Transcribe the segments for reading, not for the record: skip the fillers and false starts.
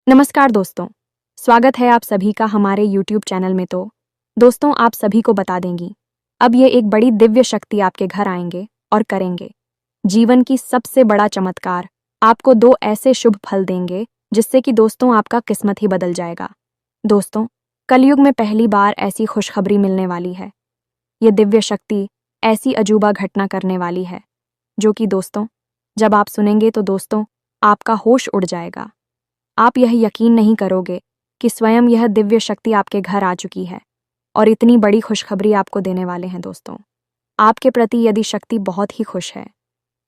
नमस्कार दोस्तों, स्वागत है आप सभी का हमारे YouTube चैनल में। तो दोस्तों, आप सभी को बता देंगी, अब ये एक बड़ी दिव्य शक्ति आपके घर आएंगे और करेंगे जीवन की सबसे बड़ा चमत्कार। आपको दो ऐसे शुभ फल देंगे जिससे कि दोस्तों आपका किस्मत ही बदल जाएगा। दोस्तों, कलयुग में पहली बार ऐसी खुशखबरी मिलने वाली है। ये दिव्य शक्ति ऐसी अजूबा घटना करने वाली है जो कि दोस्तों जब आप सुनेंगे तो दोस्तों आपका होश उड़ जाएगा। आप यह यकीन नहीं करोगे कि स्वयं यह दिव्य शक्ति आपके घर आ चुकी है और इतनी बड़ी खुशखबरी आपको देने वाले हैं। दोस्तों, आपके प्रति यदि शक्ति बहुत ही खुश है,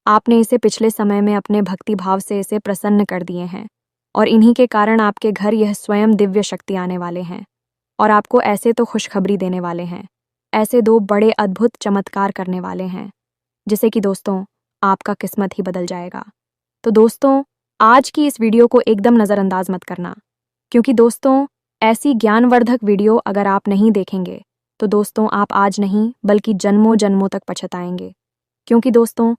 आपने इसे पिछले समय में अपने भक्ति भाव से इसे प्रसन्न कर दिए हैं और इन्हीं के कारण आपके घर यह स्वयं दिव्य शक्ति आने वाले हैं और आपको ऐसे तो खुशखबरी देने वाले हैं, ऐसे दो बड़े अद्भुत चमत्कार करने वाले हैं जिसे कि दोस्तों आपका किस्मत ही बदल जाएगा। तो दोस्तों, आज की इस वीडियो को एकदम नज़रअंदाज मत करना, क्योंकि दोस्तों ऐसी ज्ञानवर्धक वीडियो अगर आप नहीं देखेंगे तो दोस्तों आप आज नहीं बल्कि जन्मों जन्मों तक पछताएंगे। क्योंकि दोस्तों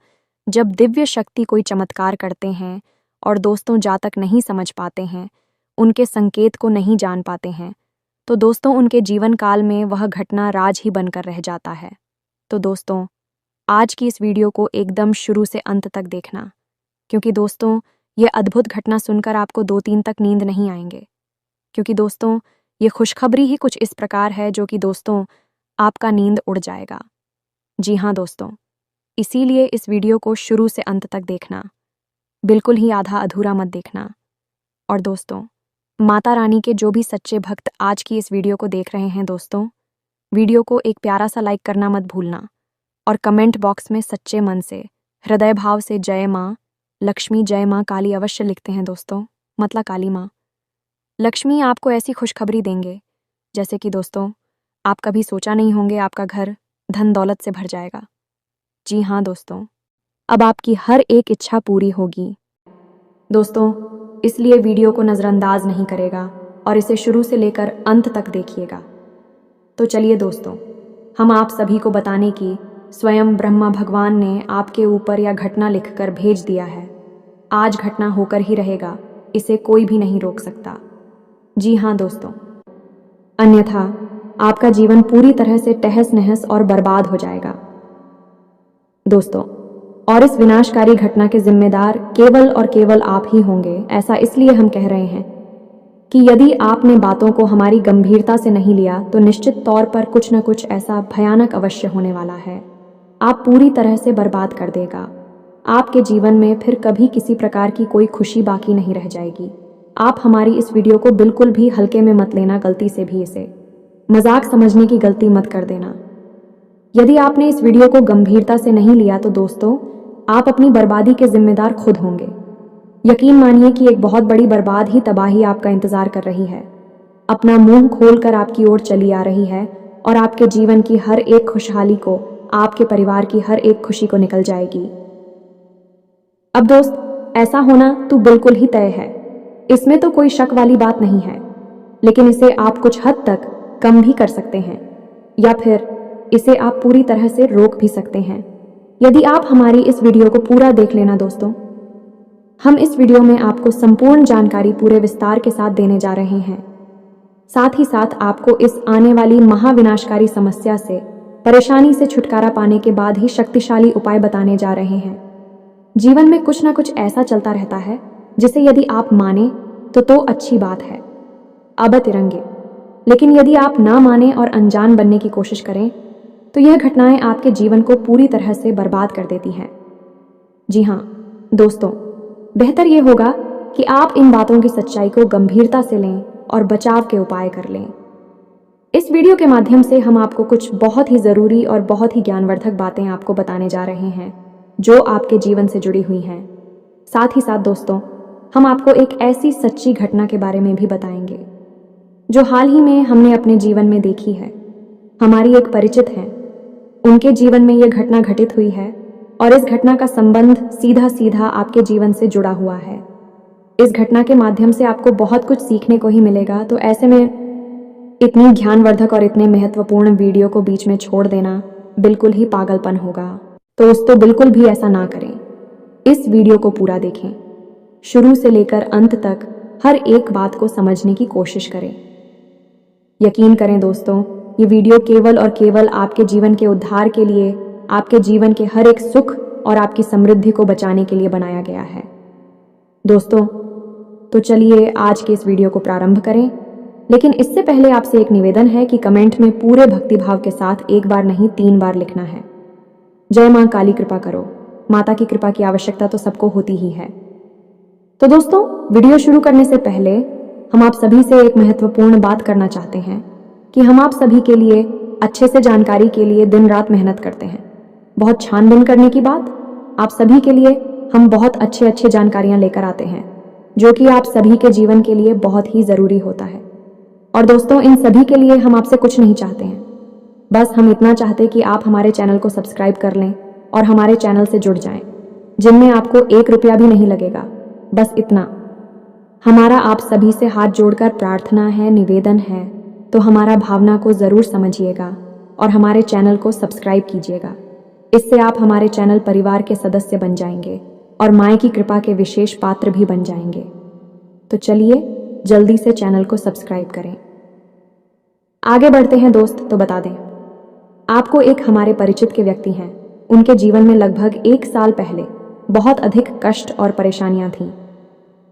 जब दिव्य शक्ति कोई चमत्कार करते हैं और दोस्तों जा तक नहीं समझ पाते हैं, उनके संकेत को नहीं जान पाते हैं, तो दोस्तों उनके जीवन काल में वह घटना राज ही बनकर रह जाता है। तो दोस्तों आज की इस वीडियो को एकदम शुरू से अंत तक देखना, क्योंकि दोस्तों ये अद्भुत घटना सुनकर आपको 2-3 तक नींद नहीं आएंगे। क्योंकि दोस्तों ये खुशखबरी ही कुछ इस प्रकार है जो कि दोस्तों आपका नींद उड़ जाएगा। जी हाँ दोस्तों, इसीलिए इस वीडियो को शुरू से अंत तक देखना, बिल्कुल ही आधा अधूरा मत देखना। और दोस्तों माता रानी के जो भी सच्चे भक्त आज की इस वीडियो को देख रहे हैं, दोस्तों वीडियो को एक प्यारा सा लाइक करना मत भूलना और कमेंट बॉक्स में सच्चे मन से हृदय भाव से जय माँ लक्ष्मी, जय माँ काली अवश्य लिखते हैं दोस्तों, मतलब काली माँ लक्ष्मी आपको ऐसी खुशखबरी देंगे जैसे कि दोस्तों आप कभी सोचा नहीं होंगे। आपका घर धन दौलत से भर जाएगा। जी हाँ दोस्तों, अब आपकी हर एक इच्छा पूरी होगी। दोस्तों इसलिए वीडियो को नज़रअंदाज नहीं करेगा और इसे शुरू से लेकर अंत तक देखिएगा। तो चलिए दोस्तों, हम आप सभी को बताने की स्वयं ब्रह्मा भगवान ने आपके ऊपर यह घटना लिखकर भेज दिया है। आज घटना होकर ही रहेगा, इसे कोई भी नहीं रोक सकता। जी हाँ दोस्तों, अन्यथा आपका जीवन पूरी तरह से तहस नहस और बर्बाद हो जाएगा। दोस्तों और इस विनाशकारी घटना के जिम्मेदार केवल और केवल आप ही होंगे। ऐसा इसलिए हम कह रहे हैं कि यदि आपने बातों को हमारी गंभीरता से नहीं लिया तो निश्चित तौर पर कुछ न कुछ ऐसा भयानक अवश्य होने वाला है। आप पूरी तरह से बर्बाद कर देगा। आपके जीवन में फिर कभी किसी प्रकार की कोई खुशी बाकी नहीं रह जाएगी। आप हमारी इस वीडियो को बिल्कुल भी हल्के में मत लेना, गलती से भी इसे मजाक समझने की गलती मत कर देना। यदि आपने इस वीडियो को गंभीरता से नहीं लिया तो दोस्तों आप अपनी बर्बादी के जिम्मेदार खुद होंगे। यकीन मानिए कि एक बहुत बड़ी बर्बाद ही तबाही आपका इंतजार कर रही है। अपना मुंह खोलकर आपकी ओर चली आ रही है और आपके जीवन की हर एक खुशहाली को, आपके परिवार की हर एक खुशी को निकल जाएगी। अब दोस्त ऐसा होना तो बिल्कुल ही तय है, इसमें तो कोई शक वाली बात नहीं है। लेकिन इसे आप कुछ हद तक कम भी कर सकते हैं या फिर इसे आप पूरी तरह से रोक भी सकते हैं यदि आप हमारी इस वीडियो को पूरा देख लेना। दोस्तों हम इस वीडियो में आपको संपूर्ण जानकारी पूरे विस्तार के साथ देने जा रहे हैं। साथ ही साथ आपको इस आने वाली महाविनाशकारी समस्या से, परेशानी से छुटकारा पाने के बाद ही शक्तिशाली उपाय बताने जा रहे हैं। जीवन में कुछ ना कुछ ऐसा चलता रहता है जिसे यदि आप माने तो अच्छी बात है, अब तिरंगे। लेकिन यदि आप ना माने और अनजान बनने की कोशिश करें तो यह घटनाएं आपके जीवन को पूरी तरह से बर्बाद कर देती हैं। जी हाँ दोस्तों, बेहतर यह होगा कि आप इन बातों की सच्चाई को गंभीरता से लें और बचाव के उपाय कर लें। इस वीडियो के माध्यम से हम आपको कुछ बहुत ही ज़रूरी और बहुत ही ज्ञानवर्धक बातें आपको बताने जा रहे हैं जो आपके जीवन से जुड़ी हुई हैं। साथ ही साथ दोस्तों हम आपको एक ऐसी सच्ची घटना के बारे में भी बताएंगे जो हाल ही में हमने अपने जीवन में देखी है। हमारी एक परिचित हैं, उनके जीवन में यह घटना घटित हुई है और इस घटना का संबंध सीधा सीधा आपके जीवन से जुड़ा हुआ है। इस घटना के माध्यम से आपको बहुत कुछ सीखने को ही मिलेगा। तो ऐसे में इतनी ज्ञानवर्धक और इतने महत्वपूर्ण वीडियो को बीच में छोड़ देना बिल्कुल ही पागलपन होगा। तो दोस्तों बिल्कुल भी ऐसा ना करें, इस वीडियो को पूरा देखें, शुरू से लेकर अंत तक हर एक बात को समझने की कोशिश करें। यकीन करें दोस्तों, ये वीडियो केवल और केवल आपके जीवन के उद्धार के लिए, आपके जीवन के हर एक सुख और आपकी समृद्धि को बचाने के लिए बनाया गया है। दोस्तों, तो चलिए आज के इस वीडियो को प्रारंभ करें। लेकिन इससे पहले आपसे एक निवेदन है कि कमेंट में पूरे भक्तिभाव के साथ एक बार नहीं 3 बार लिखना है। जय मां काली कृपा करो। माता की कृपा की आवश्यकता तो सबको होती ही है। तो दोस्तों, वीडियो शुरू करने से पहले हम आप सभी से एक महत्वपूर्ण बात करना चाहते हैं कि हम आप सभी के लिए अच्छे से जानकारी के लिए दिन रात मेहनत करते हैं। बहुत छानबीन करने की बात, आप सभी के लिए हम बहुत अच्छे जानकारियां लेकर आते हैं जो कि आप सभी के जीवन के लिए बहुत ही ज़रूरी होता है। और दोस्तों, इन सभी के लिए हम आपसे कुछ नहीं चाहते हैं, बस हम इतना चाहते कि आप हमारे चैनल को सब्सक्राइब कर लें और हमारे चैनल से जुड़ जाएं, जिनमें आपको 1 रुपया भी नहीं लगेगा। बस इतना। हमारा आप सभी से हाथ जोड़कर प्रार्थना है, निवेदन है, तो हमारा भावना को ज़रूर समझिएगा और हमारे चैनल को सब्सक्राइब कीजिएगा। इससे आप हमारे चैनल परिवार के सदस्य बन जाएंगे और माँ की कृपा के विशेष पात्र भी बन जाएंगे। तो चलिए जल्दी से चैनल को सब्सक्राइब करें। आगे बढ़ते हैं दोस्त, तो बता दें आपको, एक हमारे परिचित के व्यक्ति हैं, उनके जीवन में लगभग 1 साल पहले बहुत अधिक कष्ट और परेशानियां थीं।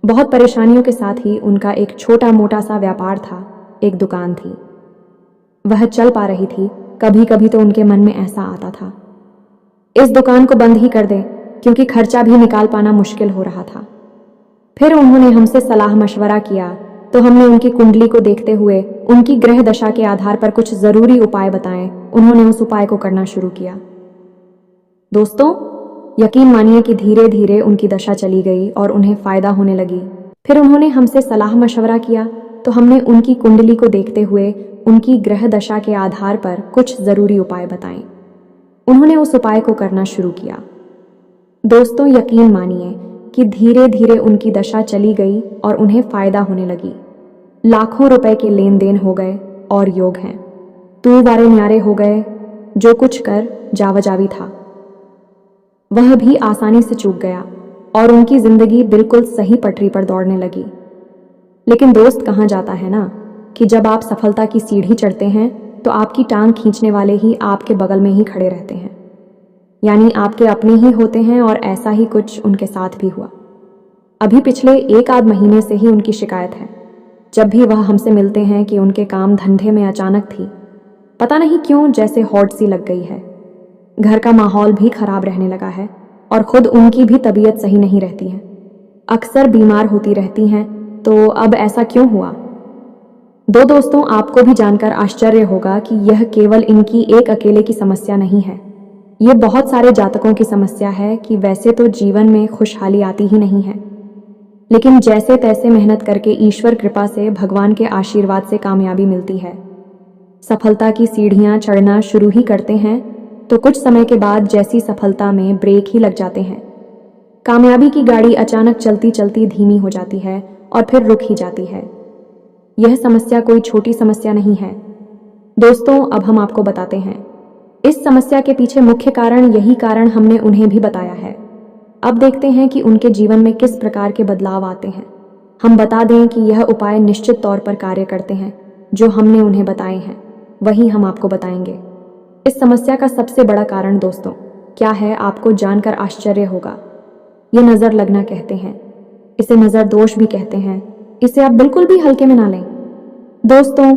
बहुत परेशानियों के साथ ही उनका एक छोटा मोटा सा व्यापार था, एक दुकान थी। वह चल पा रही थी। कभी कभी तो उनके मन में ऐसा आता था, इस दुकान को बंद ही कर दें, क्योंकि खर्चा भी निकाल पाना मुश्किल हो रहा था। फिर उन्होंने हमसे सलाह मशवरा किया, तो हमने उनकी कुंडली को देखते हुए उनकी ग्रह दशा के आधार पर कुछ ज़रूरी उपाय बताए। उन्होंने उस उपाय को करना शुरू किया। दोस्तों, यकीन मानिए कि धीरे धीरे उनकी दशा चली गई और उन्हें फ़ायदा होने लगी। फिर उन्होंने हमसे सलाह मशवरा किया, तो हमने उनकी कुंडली को देखते हुए उनकी ग्रह दशा के आधार पर कुछ ज़रूरी उपाय बताए। उन्होंने उस उपाय को करना शुरू किया। दोस्तों, यकीन मानिए कि धीरे धीरे उनकी दशा चली गई और उन्हें फ़ायदा होने लगी। लाखों रुपए के लेन देन हो गए और योग हैं, तू वारे न्यारे हो गए। जो कुछ कर जावजावी था वह भी आसानी से चूक गया और उनकी जिंदगी बिल्कुल सही पटरी पर दौड़ने लगी। लेकिन दोस्त, कहाँ जाता है ना कि जब आप सफलता की सीढ़ी चढ़ते हैं तो आपकी टांग खींचने वाले ही आपके बगल में ही खड़े रहते हैं, यानी आपके अपने ही होते हैं। और ऐसा ही कुछ उनके साथ भी हुआ। अभी पिछले 1 आध महीने से ही उनकी शिकायत है। जब भी वह हमसे मिलते हैं कि उनके काम धंधे में अचानक थी, पता नहीं क्यों, जैसे हॉट सी लग गई है। घर का माहौल भी खराब रहने लगा है और खुद उनकी भी तबीयत सही नहीं रहती है। अक्सर बीमार होती रहती हैं। तो अब ऐसा क्यों हुआ? दोस्तों, आपको भी जानकर आश्चर्य होगा कि यह केवल इनकी एक अकेले की समस्या नहीं है। ये बहुत सारे जातकों की समस्या है कि वैसे तो जीवन में खुशहाली आती ही नहीं है, लेकिन जैसे तैसे मेहनत करके ईश्वर कृपा से, भगवान के आशीर्वाद से कामयाबी मिलती है। सफलता की सीढ़ियां चढ़ना शुरू ही करते हैं तो कुछ समय के बाद जैसी सफलता में ब्रेक ही लग जाते हैं। कामयाबी की गाड़ी अचानक चलती चलती धीमी हो जाती है और फिर रुक ही जाती है। यह समस्या कोई छोटी समस्या नहीं है। दोस्तों, अब हम आपको बताते हैं इस समस्या के पीछे मुख्य कारण। यही कारण हमने उन्हें भी बताया है। अब देखते हैं कि उनके जीवन में किस प्रकार के बदलाव आते हैं। हम बता दें कि यह उपाय निश्चित तौर पर कार्य करते हैं। जो हमने उन्हें बताए हैं वही हम आपको बताएंगे। इस समस्या का सबसे बड़ा कारण दोस्तों क्या है, आपको जानकर आश्चर्य होगा। ये नज़र लगना कहते हैं, इसे नज़र दोष भी कहते हैं। इसे आप बिल्कुल भी हल्के में ना लें। दोस्तों,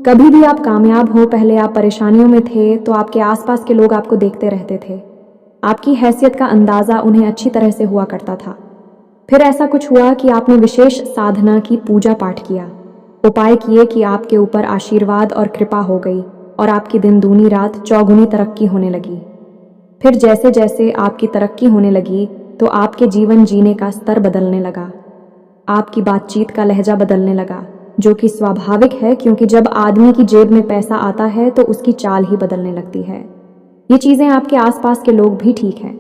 कभी भी आप कामयाब हो, पहले आप परेशानियों में थे तो आपके आसपास के लोग आपको देखते रहते थे। आपकी हैसियत का अंदाज़ा उन्हें अच्छी तरह से हुआ करता था। फिर ऐसा कुछ हुआ कि आपने विशेष साधना की, पूजा पाठ किया, उपाय किए कि आपके ऊपर आशीर्वाद और कृपा हो गई और आपकी दिन दूनी रात चौगुनी तरक्की होने लगी। फिर जैसे जैसे आपकी तरक्की होने लगी तो आपके जीवन जीने का स्तर बदलने लगा। आपकी बातचीत का लहजा बदलने लगा, जो कि स्वाभाविक है, क्योंकि जब आदमी की जेब में पैसा आता है तो उसकी चाल ही बदलने लगती है। ये चीज़ें आपके आसपास के लोग भी ठीक हैं।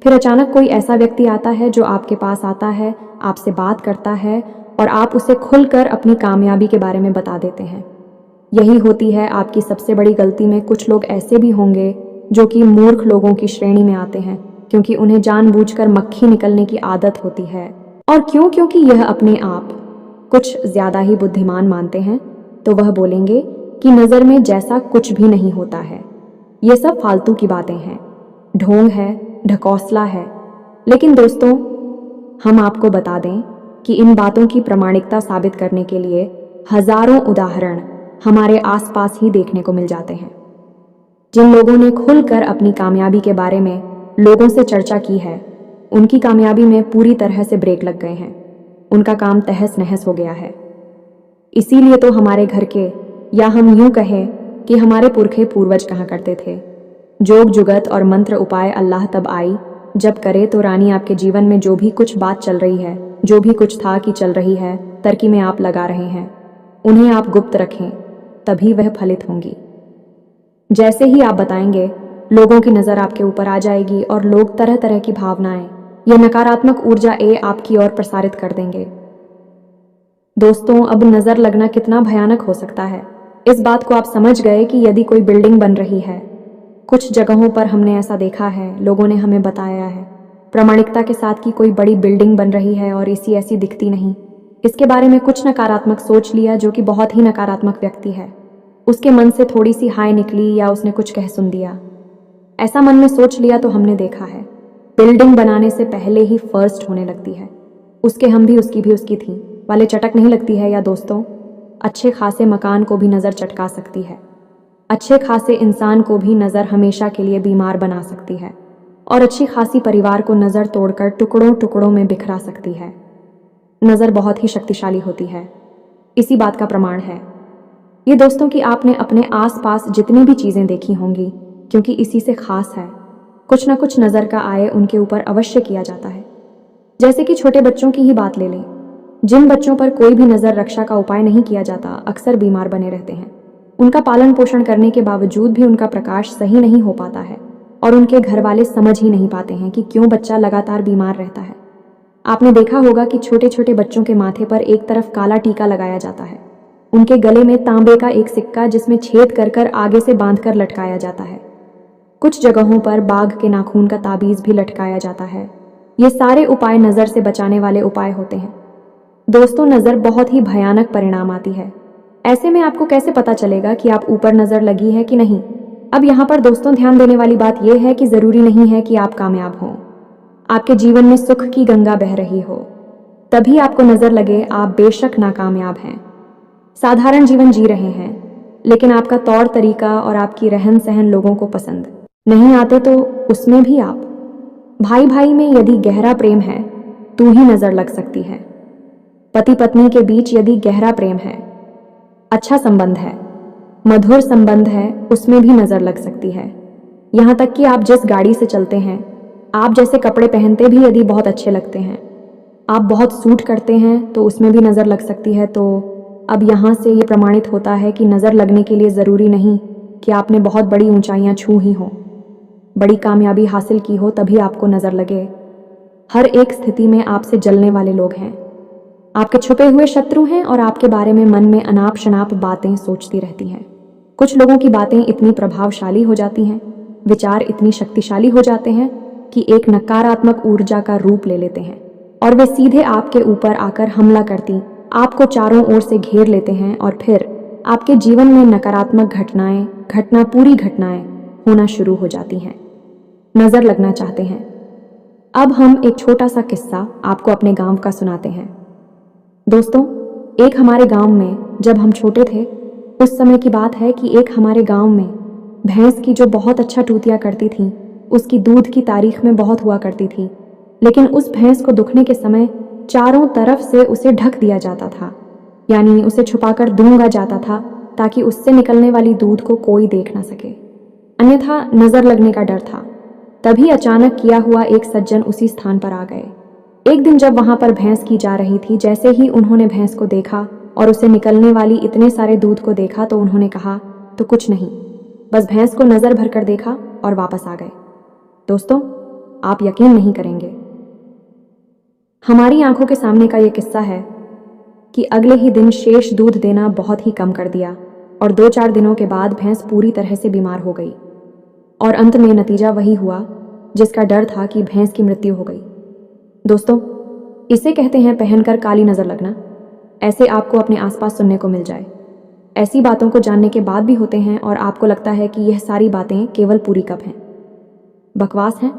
फिर अचानक कोई ऐसा व्यक्ति आता है जो आपके पास आता है, आपसे बात करता है और आप उसे खुलकर अपनी कामयाबी के बारे में बता देते हैं। यही होती है आपकी सबसे बड़ी गलती। में कुछ लोग ऐसे भी होंगे जो कि मूर्ख लोगों की श्रेणी में आते हैं, क्योंकि उन्हें जानबूझकर मक्खी निकलने की आदत होती है। और क्यों? क्योंकि यह अपने आप कुछ ज़्यादा ही बुद्धिमान मानते हैं तो वह बोलेंगे कि नज़र में जैसा कुछ भी नहीं होता है, ये सब फालतू की बातें हैं, ढोंग है, ढकोसला है। लेकिन दोस्तों, हम आपको बता दें कि इन बातों की प्रामाणिकता साबित करने के लिए हजारों उदाहरण हमारे आसपास ही देखने को मिल जाते हैं। जिन लोगों ने खुलकर अपनी कामयाबी के बारे में लोगों से चर्चा की है, उनकी कामयाबी में पूरी तरह से ब्रेक लग गए हैं। उनका काम तहस नहस हो गया है। इसीलिए तो हमारे घर के, या हम यूं कहें कि हमारे पुरखे पूर्वज कहा करते थे, जोग जुगत और मंत्र उपाय अल्लाह तब आई जब करे तो रानी आपके जीवन में जो भी कुछ बात चल रही है, जो भी कुछ था कि चल रही है, तरकी में आप लगा रहे हैं, उन्हें आप गुप्त रखें, तभी वह फलित होंगी। जैसे ही आप बताएंगे, लोगों की नज़र आपके ऊपर आ जाएगी और लोग तरह तरह की भावनाएं या नकारात्मक ऊर्जा आपकी ओर प्रसारित कर देंगे। दोस्तों, अब नज़र लगना कितना भयानक हो सकता है, इस बात को आप समझ गए कि यदि कोई बिल्डिंग बन रही है, कुछ जगहों पर हमने ऐसा देखा है, लोगों ने हमें बताया है प्रामाणिकता के साथ कि कोई बड़ी बिल्डिंग बन रही है और इसी ऐसी दिखती नहीं, इसके बारे में कुछ नकारात्मक सोच लिया जो कि बहुत ही नकारात्मक व्यक्ति है, उसके मन से थोड़ी सी हाय निकली या उसने कुछ कह सुन दिया, ऐसा मन में सोच लिया तो हमने देखा है बिल्डिंग बनाने से पहले ही फर्स्ट होने लगती है। उसके हम भी उसकी भी उसकी थी वाले चटक नहीं लगती है। या दोस्तों, अच्छे खासे मकान को भी नज़र चटका सकती है, अच्छे खासे इंसान को भी नज़र हमेशा के लिए बीमार बना सकती है और अच्छी खासी परिवार को नज़र तोड़कर टुकड़ों टुकड़ों में बिखरा सकती है। नज़र बहुत ही शक्तिशाली होती है, इसी बात का प्रमाण है ये दोस्तों कि आपने अपने आसपास जितनी भी चीज़ें देखी होंगी, क्योंकि इसी से खास है, कुछ ना कुछ नज़र का आए उनके ऊपर अवश्य किया जाता है। जैसे कि छोटे बच्चों की ही बात ले लें, जिन बच्चों पर कोई भी नज़र रक्षा का उपाय नहीं किया जाता अक्सर बीमार बने रहते हैं। उनका पालन पोषण करने के बावजूद भी उनका प्रकाश सही नहीं हो पाता है और उनके घर वाले समझ ही नहीं पाते हैं कि क्यों बच्चा लगातार बीमार रहता है। आपने देखा होगा कि छोटे छोटे बच्चों के माथे पर एक तरफ काला टीका लगाया जाता है, उनके गले में तांबे का एक सिक्का जिसमें छेद कर कर आगे से बांधकर लटकाया जाता है, कुछ जगहों पर बाघ के नाखून का ताबीज भी लटकाया जाता है। ये सारे उपाय नज़र से बचाने वाले उपाय होते हैं। दोस्तों, नज़र बहुत ही भयानक परिणाम आती है। ऐसे में आपको कैसे पता चलेगा कि आप ऊपर नज़र लगी है कि नहीं? अब यहाँ पर दोस्तों ध्यान देने वाली बात यह है कि ज़रूरी नहीं है कि आप कामयाब हों, आपके जीवन में सुख की गंगा बह रही हो तभी आपको नज़र लगे आप बेशक नाकामयाब हैं, साधारण जीवन जी रहे हैं, लेकिन आपका तौर तरीका और आपकी रहन सहन लोगों को पसंद नहीं आते तो उसमें भी आप, भाई भाई में यदि गहरा प्रेम है तो ही नज़र लग सकती है। पति पत्नी के बीच यदि गहरा प्रेम है, अच्छा संबंध है, मधुर संबंध है, उसमें भी नज़र लग सकती है। यहाँ तक कि आप जिस गाड़ी से चलते हैं, आप जैसे कपड़े पहनते भी यदि बहुत अच्छे लगते हैं, आप बहुत सूट करते हैं तो उसमें भी नज़र लग सकती है। तो अब यहाँ से ये प्रमाणित होता है कि नज़र लगने के लिए ज़रूरी नहीं कि आपने बहुत बड़ी ऊंचाइयाँ छू ही हों, बड़ी कामयाबी हासिल की हो तभी आपको नज़र लगे। हर एक स्थिति में आपसे जलने वाले लोग हैं, आपके छुपे हुए शत्रु हैं और आपके बारे में मन में अनाप शनाप बातें सोचती रहती हैं। कुछ लोगों की बातें इतनी प्रभावशाली हो जाती हैं, विचार इतनी शक्तिशाली हो जाते हैं कि एक नकारात्मक ऊर्जा का रूप ले लेते हैं और वे सीधे आपके ऊपर आकर हमला करती, आपको चारों ओर से घेर लेते हैं और फिर आपके जीवन में नकारात्मक पूरी घटनाएं होना शुरू हो जाती हैं। नज़र लगना चाहते हैं। अब हम एक छोटा सा किस्सा आपको अपने गांव का सुनाते हैं। दोस्तों, एक हमारे गांव में जब हम छोटे थे, उस समय की बात है कि एक हमारे गांव में भैंस की जो बहुत अच्छा टूतिया करती थी, उसकी दूध की तारीख में बहुत हुआ करती थी, लेकिन उस भैंस को दुखने के समय चारों तरफ से उसे ढक दिया जाता था, यानी उसे छुपाकर दूंगा जाता था ताकि उससे निकलने वाली दूध को कोई देख ना सके, अन्यथा नज़र लगने का डर था। तभी अचानक किया हुआ एक सज्जन उसी स्थान पर आ गए। एक दिन जब वहां पर भैंस की जा रही थी, जैसे ही उन्होंने भैंस को देखा और उसे निकलने वाली इतने सारे दूध को देखा तो उन्होंने कहा तो कुछ नहीं, बस भैंस को नज़र भर कर देखा और वापस आ गए। दोस्तों, आप यकीन नहीं करेंगे, हमारी आंखों के सामने का यह किस्सा है कि अगले ही दिन शेष दूध देना बहुत ही कम कर दिया और 2-4 दिनों के बाद भैंस पूरी तरह से बीमार हो गई और अंत में नतीजा वही हुआ जिसका डर था कि भैंस की मृत्यु हो गई। दोस्तों, इसे कहते हैं पहनकर काली नज़र लगना। ऐसे आपको अपने आसपास सुनने को मिल जाए। ऐसी बातों को जानने के बाद भी होते हैं और आपको लगता है कि यह सारी बातें केवल पूरी कब हैं, बकवास हैं।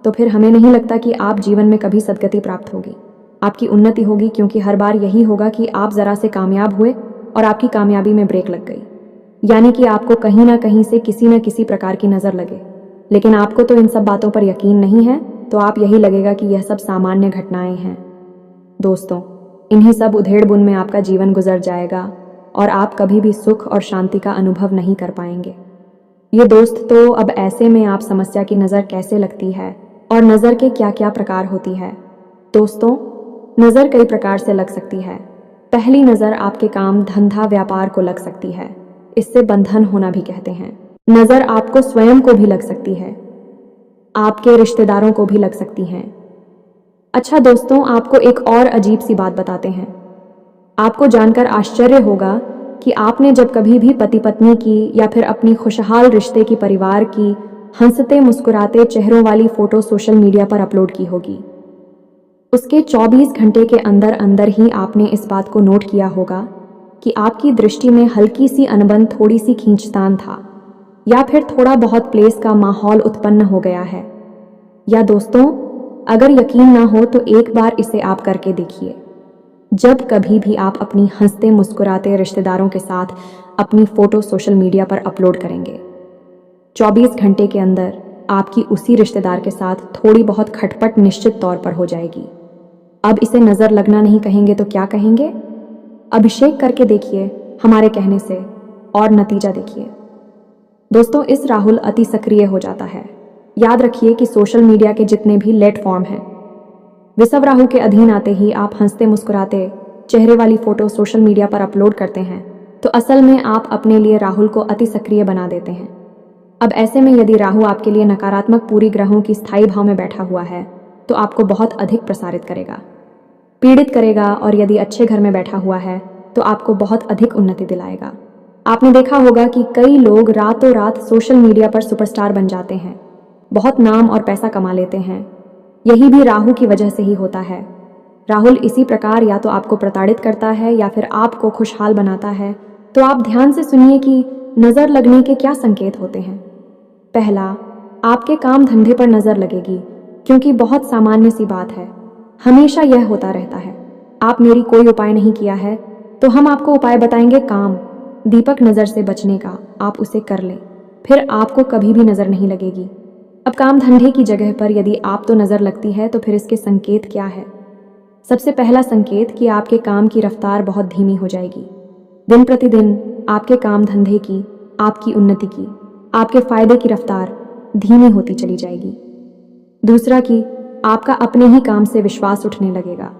तो फिर हमें नहीं लगता कि आप जीवन में कभी सदगति प्राप्त होगी, आपकी उन्नति होगी, क्योंकि हर बार यही होगा कि आप ज़रा से कामयाब हुए और आपकी कामयाबी में ब्रेक लग गई, यानी कि आपको कहीं ना कहीं से किसी न किसी प्रकार की नज़र लगे। लेकिन आपको तो इन सब बातों पर यकीन नहीं है, तो आप यही लगेगा कि यह सब सामान्य घटनाएं हैं। दोस्तों, इन्हीं सब उधेड़-बुन में आपका जीवन गुजर जाएगा और आप कभी भी सुख और शांति का अनुभव नहीं कर पाएंगे। ये दोस्त, तो अब ऐसे में आप समस्या की नज़र कैसे लगती है और नज़र के क्या क्या प्रकार होती है। दोस्तों, नज़र कई प्रकार से लग सकती है। पहली नज़र आपके काम, धंधा, व्यापार को लग सकती है। इससे बंधन होना भी कहते हैं। नज़र आपको स्वयं को भी लग सकती है, आपके रिश्तेदारों को भी लग सकती हैं। अच्छा दोस्तों, आपको एक और अजीब सी बात बताते हैं। आपको जानकर आश्चर्य होगा कि आपने जब कभी भी पति पत्नी की या फिर अपनी खुशहाल रिश्ते की, परिवार की हंसते मुस्कुराते चेहरों वाली फोटो सोशल मीडिया पर अपलोड की होगी, उसके 24 घंटे के अंदर अंदर ही आपने इस बात को नोट किया होगा कि आपकी दृष्टि में हल्की सी अनबन, थोड़ी सी खींचतान था, या फिर थोड़ा बहुत प्लेस का माहौल उत्पन्न हो गया है। या दोस्तों, अगर यकीन ना हो तो एक बार इसे आप करके देखिए। जब कभी भी आप अपनी हंसते मुस्कुराते रिश्तेदारों के साथ अपनी फोटो सोशल मीडिया पर अपलोड करेंगे, 24 घंटे के अंदर आपकी उसी रिश्तेदार के साथ थोड़ी बहुत खटपट निश्चित तौर पर हो जाएगी। अब इसे नज़र लगना नहीं कहेंगे तो क्या कहेंगे? अभिषेक करके देखिए हमारे कहने से, और नतीजा देखिए। दोस्तों, इस राहुल अति सक्रिय हो जाता है। याद रखिए कि सोशल मीडिया के जितने भी प्लेटफॉर्म हैं, वे सब राहु के अधीन आते ही आप हंसते मुस्कुराते चेहरे वाली फोटो सोशल मीडिया पर अपलोड करते हैं, तो असल में आप अपने लिए राहुल को अति सक्रिय बना देते हैं। अब ऐसे में यदि राहु आपके लिए नकारात्मक पूरी ग्रहों की स्थायी भाव में बैठा हुआ है, तो आपको बहुत अधिक प्रसारित करेगा, पीड़ित करेगा, और यदि अच्छे घर में बैठा हुआ है तो आपको बहुत अधिक उन्नति दिलाएगा। आपने देखा होगा कि कई लोग रातों रात सोशल मीडिया पर सुपरस्टार बन जाते हैं, बहुत नाम और पैसा कमा लेते हैं। यही भी राहु की वजह से ही होता है। राहुल इसी प्रकार या तो आपको प्रताड़ित करता है या फिर आपको खुशहाल बनाता है। तो आप ध्यान से सुनिए कि नज़र लगने के क्या संकेत होते हैं। पहला, आपके काम धंधे पर नज़र लगेगी, क्योंकि बहुत सामान्य सी बात है, हमेशा यह होता रहता है। आप मेरी कोई उपाय नहीं किया है तो हम आपको उपाय बताएंगे। काम, दीपक नज़र से बचने का, आप उसे कर लें, फिर आपको कभी भी नज़र नहीं लगेगी। अब काम धंधे की जगह पर यदि आप तो नज़र लगती है, तो फिर इसके संकेत क्या है? सबसे पहला संकेत कि आपके काम की रफ्तार बहुत धीमी हो जाएगी। दिन प्रतिदिन आपके काम धंधे की, आपकी उन्नति की, आपके फायदे की रफ्तार धीमी होती चली जाएगी। दूसरा कि आपका अपने ही काम से विश्वास उठने लगेगा।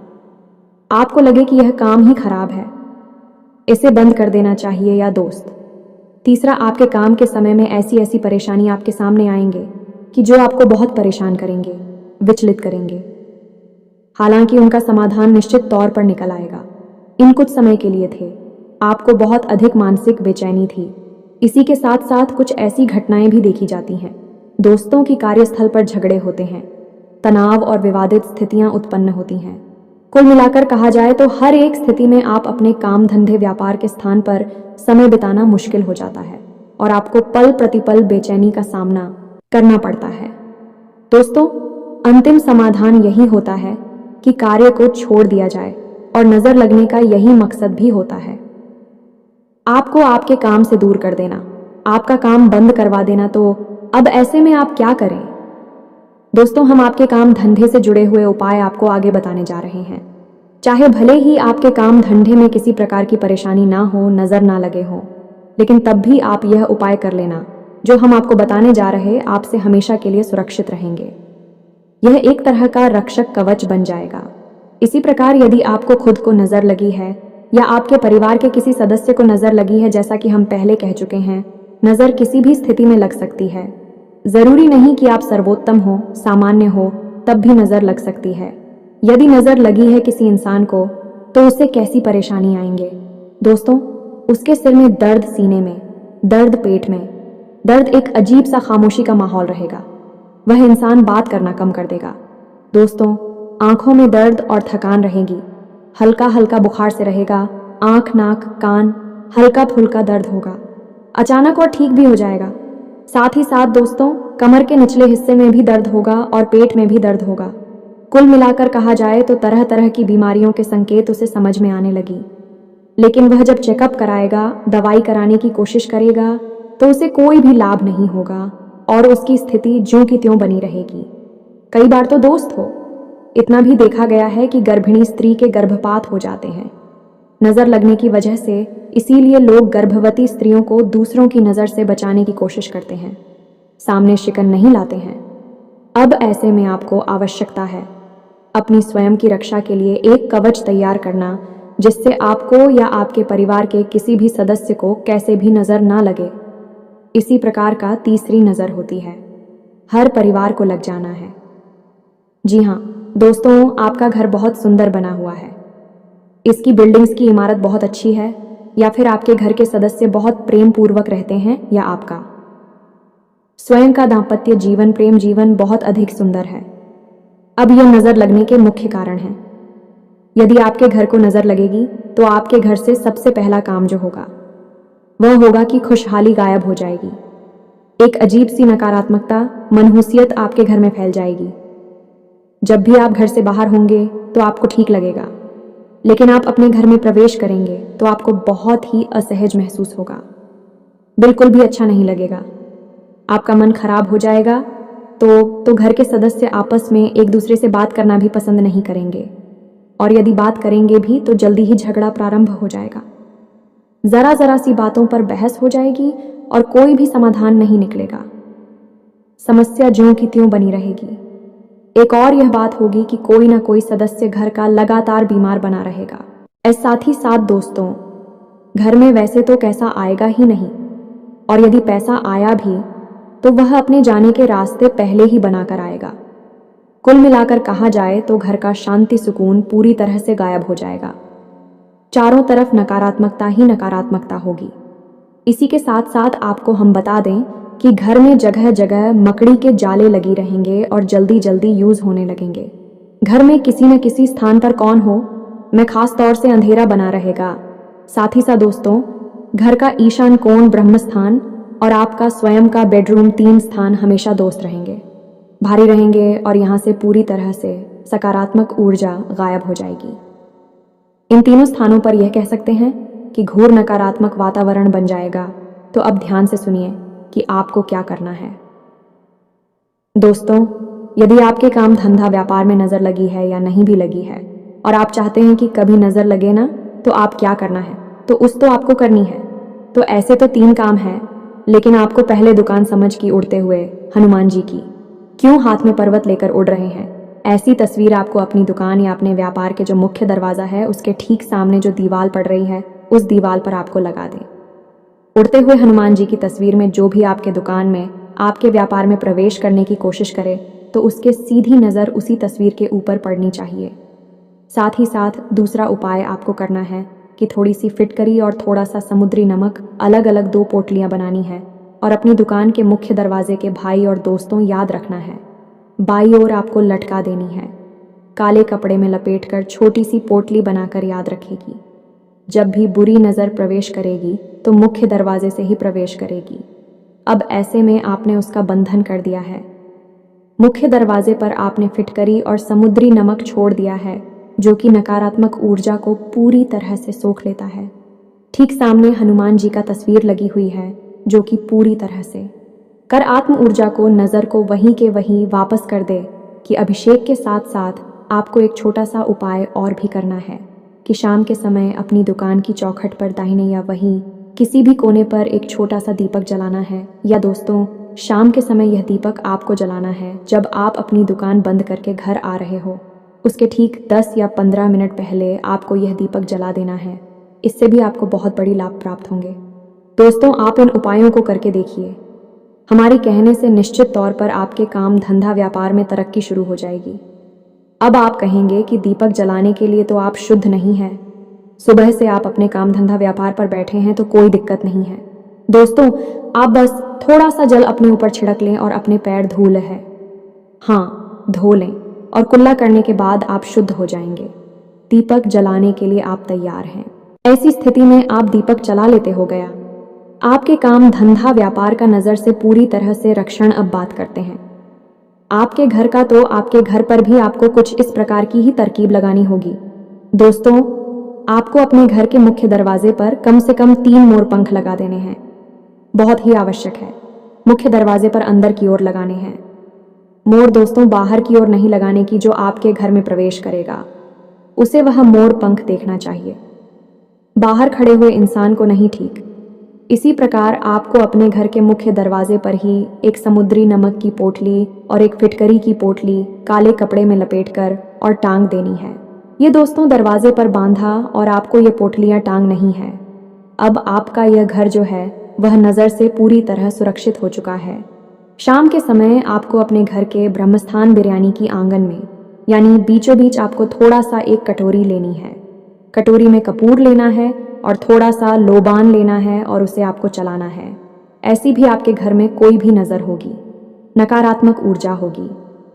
आपको लगे कि यह काम ही खराब है, इसे बंद कर देना चाहिए। या दोस्त, तीसरा, आपके काम के समय में ऐसी ऐसी परेशानी आपके सामने आएंगे कि जो आपको बहुत परेशान करेंगे, विचलित करेंगे। हालांकि उनका समाधान निश्चित तौर पर निकल आएगा। इन कुछ समय के लिए थे, आपको बहुत अधिक मानसिक बेचैनी थी। इसी के साथ साथ कुछ ऐसी घटनाएं भी देखी जाती हैं। दोस्तों की कार्यस्थल पर झगड़े होते हैं, तनाव और विवादित स्थितियां उत्पन्न होती हैं। कुल मिलाकर कहा जाए तो हर एक स्थिति में आप अपने काम धंधे व्यापार के स्थान पर समय बिताना मुश्किल हो जाता है और आपको पल प्रतिपल बेचैनी का सामना करना पड़ता है। दोस्तों, अंतिम समाधान यही होता है कि कार्य को छोड़ दिया जाए, और नजर लगने का यही मकसद भी होता है, आपको आपके काम से दूर कर देना, आपका काम बंद करवा देना। तो अब ऐसे में आप क्या करें? दोस्तों, हम आपके काम धंधे से जुड़े हुए उपाय आपको आगे बताने जा रहे हैं। चाहे भले ही आपके काम धंधे में किसी प्रकार की परेशानी ना हो, नजर ना लगे हो, लेकिन तब भी आप यह उपाय कर लेना जो हम आपको बताने जा रहे, आपसे हमेशा के लिए सुरक्षित रहेंगे। यह एक तरह का रक्षक कवच बन जाएगा। इसी प्रकार यदि आपको खुद को नजर लगी है या आपके परिवार के किसी सदस्य को नजर लगी है, जैसा कि हम पहले कह चुके हैं, नजर किसी भी स्थिति में लग सकती है। जरूरी नहीं कि आप सर्वोत्तम हो, सामान्य हो, तब भी नजर लग सकती है। यदि नजर लगी है किसी इंसान को, तो उससे कैसी परेशानी आएंगे? दोस्तों, उसके सिर में दर्द, सीने में दर्द, पेट में दर्द, एक अजीब सा खामोशी का माहौल रहेगा। वह इंसान बात करना कम कर देगा। दोस्तों, आंखों में दर्द और थकान रहेगी। हल्का हल्का बुखार से रहेगा, आंख नाक कान हल्का फुल्का दर्द होगा, अचानक और ठीक भी हो जाएगा। साथ ही साथ दोस्तों, कमर के निचले हिस्से में भी दर्द होगा और पेट में भी दर्द होगा। कुल मिलाकर कहा जाए तो तरह तरह की बीमारियों के संकेत उसे समझ में आने लगी। लेकिन वह जब चेकअप कराएगा, दवाई कराने की कोशिश करेगा, तो उसे कोई भी लाभ नहीं होगा और उसकी स्थिति ज्यों की त्यों बनी रहेगी। कई बार तो दोस्त हो, इतना भी देखा गया है कि गर्भिणी स्त्री के गर्भपात हो जाते हैं नजर लगने की वजह से। इसीलिए लोग गर्भवती स्त्रियों को दूसरों की नजर से बचाने की कोशिश करते हैं, सामने शिकन नहीं लाते हैं। अब ऐसे में आपको आवश्यकता है अपनी स्वयं की रक्षा के लिए एक कवच तैयार करना, जिससे आपको या आपके परिवार के किसी भी सदस्य को कैसे भी नजर ना लगे। इसी प्रकार का तीसरी नजर होती है, हर परिवार को लग जाना है। जी हाँ दोस्तों, आपका घर बहुत सुंदर बना हुआ है, इसकी बिल्डिंग्स की इमारत बहुत अच्छी है, या फिर आपके घर के सदस्य बहुत प्रेम पूर्वक रहते हैं, या आपका स्वयं का दाम्पत्य जीवन प्रेम जीवन बहुत अधिक सुंदर है। अब यह नजर लगने के मुख्य कारण हैं। यदि आपके घर को नजर लगेगी तो आपके घर से सबसे पहला काम जो होगा वह होगा कि खुशहाली गायब हो जाएगी। एक अजीब सी नकारात्मकता, मनहूसियत आपके घर में फैल जाएगी। जब भी आप घर से बाहर होंगे तो आपको ठीक लगेगा, लेकिन आप अपने घर में प्रवेश करेंगे तो आपको बहुत ही असहज महसूस होगा, बिल्कुल भी अच्छा नहीं लगेगा, आपका मन खराब हो जाएगा। तो घर के सदस्य आपस में एक दूसरे से बात करना भी पसंद नहीं करेंगे, और यदि बात करेंगे भी तो जल्दी ही झगड़ा प्रारंभ हो जाएगा। जरा जरा सी बातों पर बहस हो जाएगी और कोई भी समाधान नहीं निकलेगा, समस्या ज्यों की त्यों बनी रहेगी। एक और यह बात होगी कि कोई ना कोई सदस्य घर का लगातार बीमार बना रहेगा। साथ ही साथ दोस्तों, घर में वैसे तो पैसा आएगा ही नहीं, और यदि पैसा आया भी तो वह अपने जाने के रास्ते पहले ही बनाकर आएगा। कुल मिलाकर कहा जाए तो घर का शांति सुकून पूरी तरह से गायब हो जाएगा। चारों तरफ नकारात्मकता ही नकारात्मकता होगी। इसी के साथ साथ आपको हम बता दें कि घर में जगह जगह मकड़ी के जाले लगी रहेंगे और जल्दी जल्दी यूज होने लगेंगे। घर में किसी न किसी स्थान पर कौन हो में खास तौर से अंधेरा बना रहेगा। साथ ही साथ दोस्तों, घर का ईशान कोण ब्रह्म स्थान और आपका स्वयं का बेडरूम 3 स्थान हमेशा दोस्त रहेंगे, भारी रहेंगे, और यहाँ से पूरी तरह से सकारात्मक ऊर्जा गायब हो जाएगी। इन तीनों स्थानों पर यह कह सकते हैं कि घोर नकारात्मक वातावरण बन जाएगा। तो अब ध्यान से सुनिए कि आपको क्या करना है। दोस्तों, यदि आपके काम धंधा व्यापार में नजर लगी है या नहीं भी लगी है, और आप चाहते हैं कि कभी नजर लगे ना, तो आप क्या करना है, तो आपको करनी है। तो ऐसे तो 3 काम हैं, लेकिन आपको पहले दुकान समझ की उड़ते हुए हनुमान जी की, क्यों हाथ में पर्वत लेकर उड़ रहे हैं, ऐसी तस्वीर आपको अपनी दुकान या अपने व्यापार के जो मुख्य दरवाजा है उसके ठीक सामने जो दीवार पड़ रही है उस दीवार पर आपको लगा दें। उड़ते हुए हनुमान जी की तस्वीर में जो भी आपके दुकान में आपके व्यापार में प्रवेश करने की कोशिश करे तो उसके सीधी नज़र उसी तस्वीर के ऊपर पड़नी चाहिए। साथ ही साथ दूसरा उपाय आपको करना है कि थोड़ी सी फिटकरी और थोड़ा सा समुद्री नमक अलग अलग 2 पोटलियां बनानी है और अपनी दुकान के मुख्य दरवाजे के भाई और दोस्तों याद रखना है, बाई ओर आपको लटका देनी है। काले कपड़े में लपेटकर छोटी सी पोटली बनाकर याद रखेगी। जब भी बुरी नज़र प्रवेश करेगी तो मुख्य दरवाजे से ही प्रवेश करेगी। अब ऐसे में आपने उसका बंधन कर दिया है। मुख्य दरवाजे पर आपने फिटकरी और समुद्री नमक छोड़ दिया है, जो कि नकारात्मक ऊर्जा को पूरी तरह से सोख लेता है। ठीक सामने हनुमान जी का तस्वीर लगी हुई है, जो कि पूरी तरह से कर आत्म ऊर्जा को नज़र को वहीं के वहीं वापस कर दे। कि अभिषेक के साथ साथ आपको एक छोटा सा उपाय और भी करना है कि शाम के समय अपनी दुकान की चौखट पर दाहिने या वहीं किसी भी कोने पर एक छोटा सा दीपक जलाना है। या दोस्तों, शाम के समय यह दीपक आपको जलाना है जब आप अपनी दुकान बंद करके घर आ रहे हो। उसके ठीक 10 या 15 मिनट पहले आपको यह दीपक जला देना है। इससे भी आपको बहुत बड़ी लाभ प्राप्त होंगे। दोस्तों, आप इन उपायों को करके देखिए। हमारी कहने से निश्चित तौर पर आपके काम धंधा व्यापार में तरक्की शुरू हो जाएगी। अब आप कहेंगे कि दीपक जलाने के लिए तो आप शुद्ध नहीं हैं, सुबह से आप अपने काम धंधा व्यापार पर बैठे हैं तो कोई दिक्कत नहीं है। दोस्तों, आप बस थोड़ा सा जल अपने ऊपर छिड़क लें और अपने पैर धो लें। हाँ, धो लें, और कुल्ला करने के बाद आप शुद्ध हो जाएंगे। दीपक जलाने के लिए आप तैयार हैं। ऐसी स्थिति में आप दीपक जला लेते हो गया। आपके काम धंधा व्यापार का नज़र से पूरी तरह से रक्षण अब बात करते हैं। आपके घर का तो आपके घर पर भी आपको कुछ इस प्रकार की ही तरकीब लगानी होगी। दोस्तों, आपको अपने घर के मुख्य दरवाजे पर कम से कम 3 मोर पंख लगा देने हैं। बहुत ही आवश्यक है। मुख्य दरवाजे पर अंदर की ओर लगाने हैं। मोर दोस्तों बाहर की ओर नहीं लगाने की, जो आपके घर में प्रवेश करेगा उसे वह मोर पंख देखना चाहिए, बाहर खड़े हुए इंसान को नहीं। ठीक इसी प्रकार आपको अपने घर के मुख्य दरवाजे पर ही एक समुद्री नमक की पोटली और एक फिटकरी की पोटली काले कपड़े में लपेटकर और टांग देनी है। ये दोस्तों दरवाजे पर बांधा और आपको ये पोटलियां टांग नहीं है। अब आपका यह घर जो है वह नज़र से पूरी तरह सुरक्षित हो चुका है। शाम के समय आपको अपने घर के ब्रह्मस्थान बिरयानी की आंगन में यानी बीचों बीच आपको थोड़ा सा एक कटोरी लेनी है। कटोरी में कपूर लेना है और थोड़ा सा लोबान लेना है और उसे आपको चलाना है। ऐसी भी आपके घर में कोई भी नज़र होगी, नकारात्मक ऊर्जा होगी,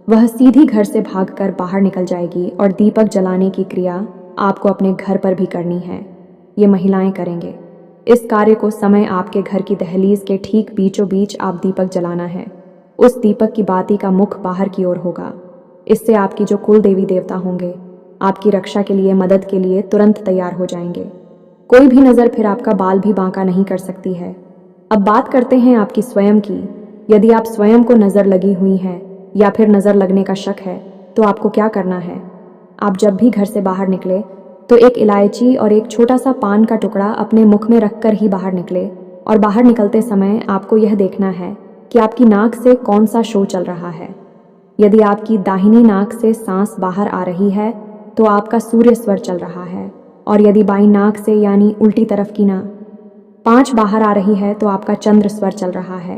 वह सीधी घर से भागकर बाहर निकल जाएगी और दीपक जलाने की क्रिया आपको अपने घर पर भी करनी है। ये महिलाएं करेंगे। इस कार्य को समय आपके घर की दहलीज के ठीक बीचों बीच आप दीपक जलाना है। उस दीपक की बाती का मुख बाहर की ओर होगा। इससे आपकी जो कुल देवी देवता होंगे आपकी रक्षा के लिए, मदद के लिए तुरंत तैयार हो जाएंगे। कोई भी नज़र फिर आपका बाल भी बांका नहीं कर सकती है। अब बात करते हैं आपकी स्वयं की। यदि आप स्वयं को नज़र लगी हुई हैं या फिर नज़र लगने का शक है तो आपको क्या करना है। आप जब भी घर से बाहर निकले तो एक इलायची और एक छोटा सा पान का टुकड़ा अपने मुख में रखकर ही बाहर निकले और बाहर निकलते समय आपको यह देखना है कि आपकी नाक से कौन सा शो चल रहा है। यदि आपकी दाहिनी नाक से सांस बाहर आ रही है तो आपका सूर्य स्वर चल रहा है, और यदि बाईं नाक से यानी उल्टी तरफ की ना 5 बाहर आ रही है तो आपका चंद्र स्वर चल रहा है।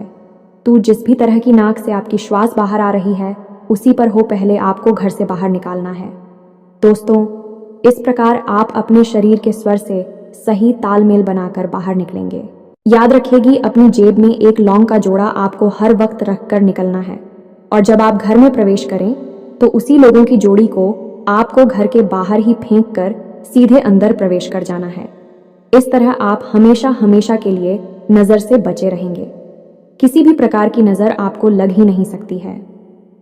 तो जिस भी तरह की नाक से आपकी श्वास बाहर आ रही है उसी पर हो पहले आपको घर से बाहर निकालना है। दोस्तों, इस प्रकार आप अपने शरीर के स्वर से सही तालमेल बनाकर बाहर निकलेंगे। याद रखिएगी, अपनी जेब में एक लौंग का जोड़ा आपको हर वक्त रखकर निकलना है, और जब आप घर में प्रवेश करें तो उसी लोगों की जोड़ी को आपको घर के बाहर ही फेंक कर सीधे अंदर प्रवेश कर जाना है। इस तरह आप हमेशा हमेशा के लिए नज़र से बचे रहेंगे। किसी भी प्रकार की नज़र आपको लग ही नहीं सकती है।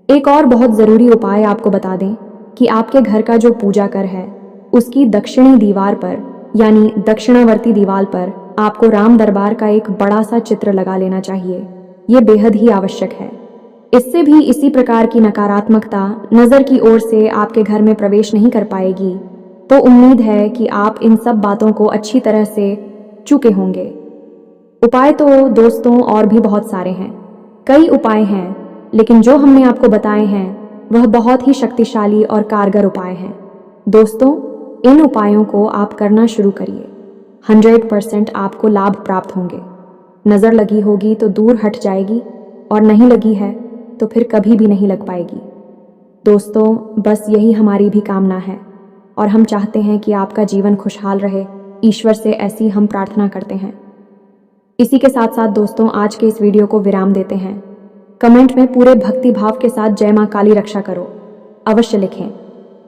एक और बहुत ज़रूरी उपाय आपको बता दें कि आपके घर का जो पूजा घर है उसकी दक्षिणी दीवार पर यानी दक्षिणावर्ती दीवार पर आपको राम दरबार का एक बड़ा सा चित्र लगा लेना चाहिए। ये बेहद ही आवश्यक है। इससे भी इसी प्रकार की नकारात्मकता नज़र की ओर से आपके घर में प्रवेश नहीं कर पाएगी। तो उम्मीद है कि आप इन सब बातों को अच्छी तरह से चुके होंगे। उपाय तो दोस्तों और भी बहुत सारे हैं, कई उपाय हैं, लेकिन जो हमने आपको बताए हैं वह बहुत ही शक्तिशाली और कारगर उपाय हैं। दोस्तों, इन उपायों को आप करना शुरू करिए। 100% आपको लाभ प्राप्त होंगे। नज़र लगी होगी तो दूर हट जाएगी, और नहीं लगी है तो फिर कभी भी नहीं लग पाएगी। दोस्तों, बस यही हमारी भी कामना है, और हम चाहते हैं कि आपका जीवन खुशहाल रहे। ईश्वर से ऐसी हम प्रार्थना करते हैं। इसी के साथ साथ दोस्तों, आज के इस वीडियो को विराम देते हैं। कमेंट में पूरे भक्ति भाव के साथ जय माँ काली रक्षा करो अवश्य लिखें।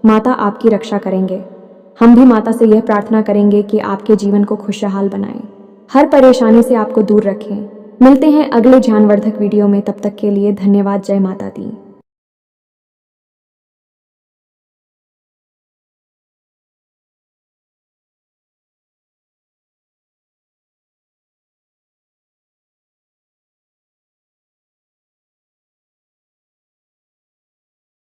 माता आपकी रक्षा करेंगे। हम भी माता से यह प्रार्थना करेंगे कि आपके जीवन को खुशहाल बनाएं, हर परेशानी से आपको दूर रखें। मिलते हैं अगले ज्ञानवर्धक वीडियो में, तब तक के लिए धन्यवाद। जय माता दी।